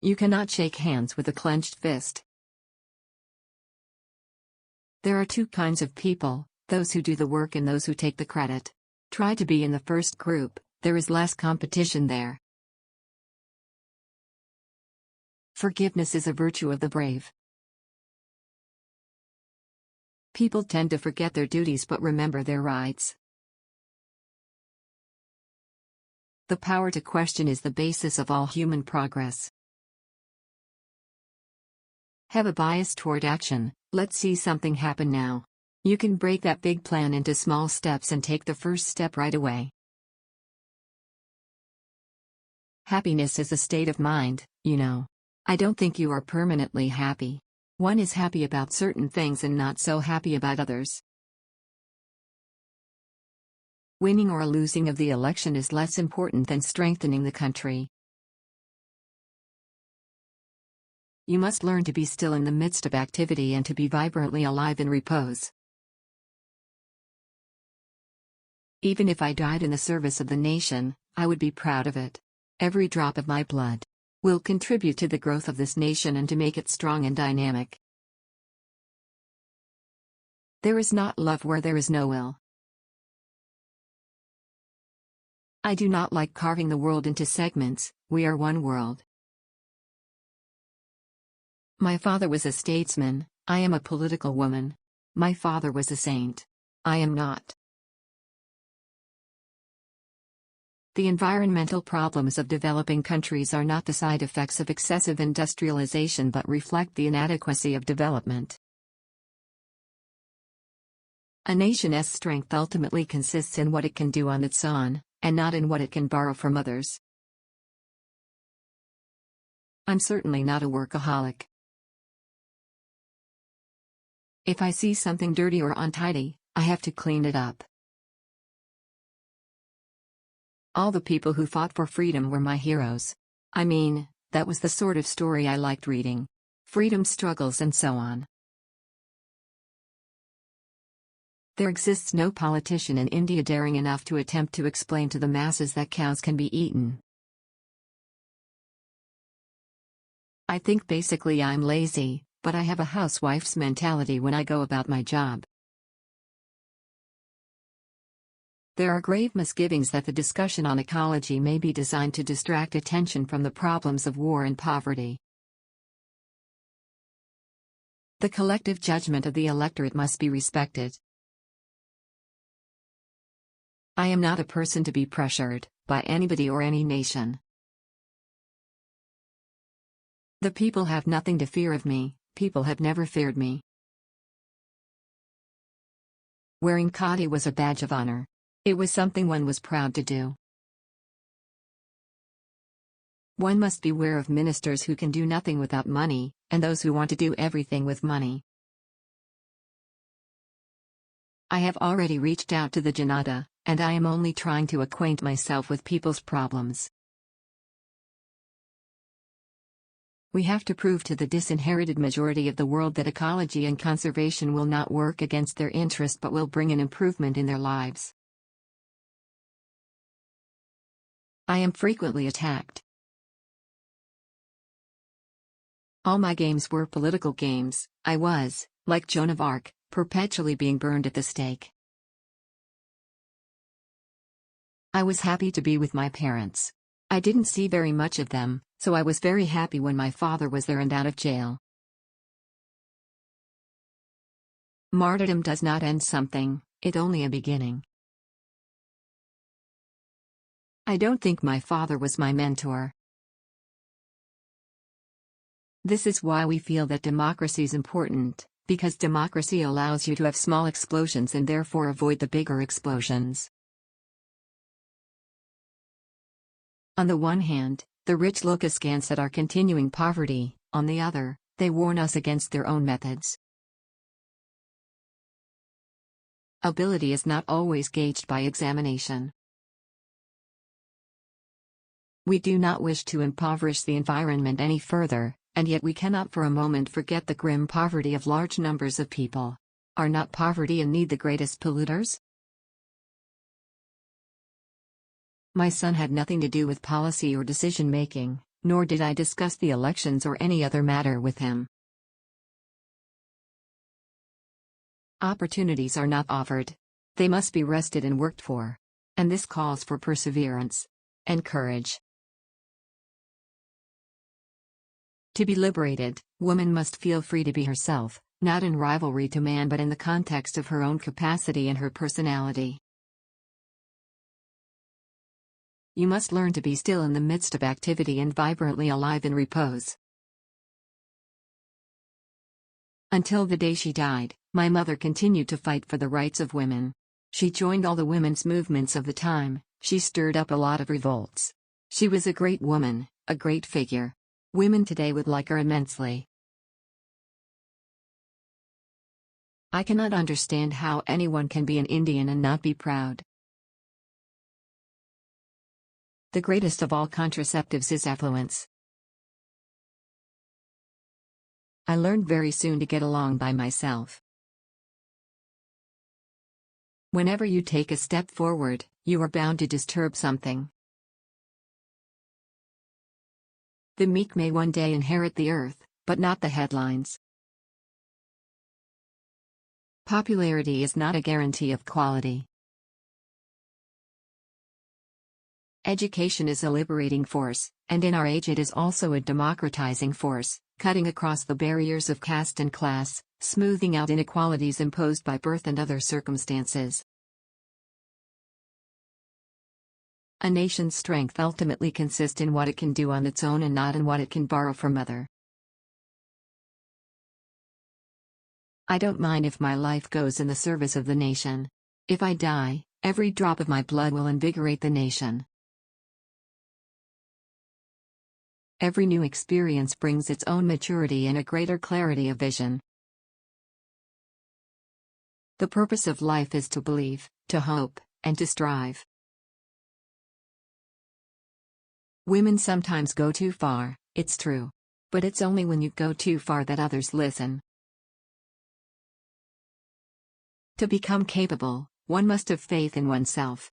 You cannot shake hands with a clenched fist. There are two kinds of people, those who do the work and those who take the credit. Try to be in the first group, there is less competition there. Forgiveness is a virtue of the brave. People tend to forget their duties but remember their rights. The power to question is the basis of all human progress. Have a bias toward action. Let's see something happen now. You can break that big plan into small steps and take the first step right away. Happiness is a state of mind, you know. I don't think you are permanently happy. One is happy about certain things and not so happy about others. Winning or losing of the election is less important than strengthening the country. You must learn to be still in the midst of activity and to be vibrantly alive in repose. Even if I died in the service of the nation, I would be proud of it. Every drop of my blood will contribute to the growth of this nation and to make it strong and dynamic. There is not love where there is no will. I do not like carving the world into segments. We are one world. My father was a statesman, I am a political woman. My father was a saint. I am not. The environmental problems of developing countries are not the side effects of excessive industrialization but reflect the inadequacy of development. A nation's strength ultimately consists in what it can do on its own, and not in what it can borrow from others. I'm certainly not a workaholic. If I see something dirty or untidy, I have to clean it up. All the people who fought for freedom were my heroes. I mean, that was the sort of story I liked reading. Freedom struggles and so on. There exists no politician in India daring enough to attempt to explain to the masses that cows can be eaten. I think basically I'm lazy, but I have a housewife's mentality when I go about my job. There are grave misgivings that the discussion on ecology may be designed to distract attention from the problems of war and poverty. The collective judgment of the electorate must be respected. I am not a person to be pressured by anybody or any nation. The people have nothing to fear of me, people have never feared me. Wearing khadi was a badge of honor. It was something one was proud to do. One must beware of ministers who can do nothing without money, and those who want to do everything with money. I have already reached out to the Janata, and I am only trying to acquaint myself with people's problems. We have to prove to the disinherited majority of the world that ecology and conservation will not work against their interest but will bring an improvement in their lives. I am frequently attacked. All my games were political games. I was, like Joan of Arc, perpetually being burned at the stake. I was happy to be with my parents. I didn't see very much of them, so I was very happy when my father was there and out of jail. Martyrdom does not end something, it's only a beginning. I don't think my father was my mentor. This is why we feel that democracy is important, because democracy allows you to have small explosions and therefore avoid the bigger explosions. On the one hand, the rich look askance at our continuing poverty, on the other, they warn us against their own methods. Ability is not always gauged by examination. We do not wish to impoverish the environment any further, and yet we cannot for a moment forget the grim poverty of large numbers of people. Are not poverty and need the greatest polluters? My son had nothing to do with policy or decision-making, nor did I discuss the elections or any other matter with him. Opportunities are not offered. They must be wrested and worked for. And this calls for perseverance and courage. To be liberated, woman must feel free to be herself, not in rivalry to man but in the context of her own capacity and her personality. You must learn to be still in the midst of activity and vibrantly alive in repose. Until the day she died, my mother continued to fight for the rights of women. She joined all the women's movements of the time, she stirred up a lot of revolts. She was a great woman, a great figure. Women today would like her immensely. I cannot understand how anyone can be an Indian and not be proud. The greatest of all contraceptives is affluence. I learned very soon to get along by myself. Whenever you take a step forward, you are bound to disturb something. The meek may one day inherit the earth, but not the headlines. Popularity is not a guarantee of quality. Education is a liberating force, and in our age it is also a democratizing force, cutting across the barriers of caste and class, smoothing out inequalities imposed by birth and other circumstances. A nation's strength ultimately consists in what it can do on its own and not in what it can borrow from others. I don't mind if my life goes in the service of the nation. If I die, every drop of my blood will invigorate the nation. Every new experience brings its own maturity and a greater clarity of vision. The purpose of life is to believe, to hope, and to strive. Women sometimes go too far, it's true. But it's only when you go too far that others listen. To become capable, one must have faith in oneself.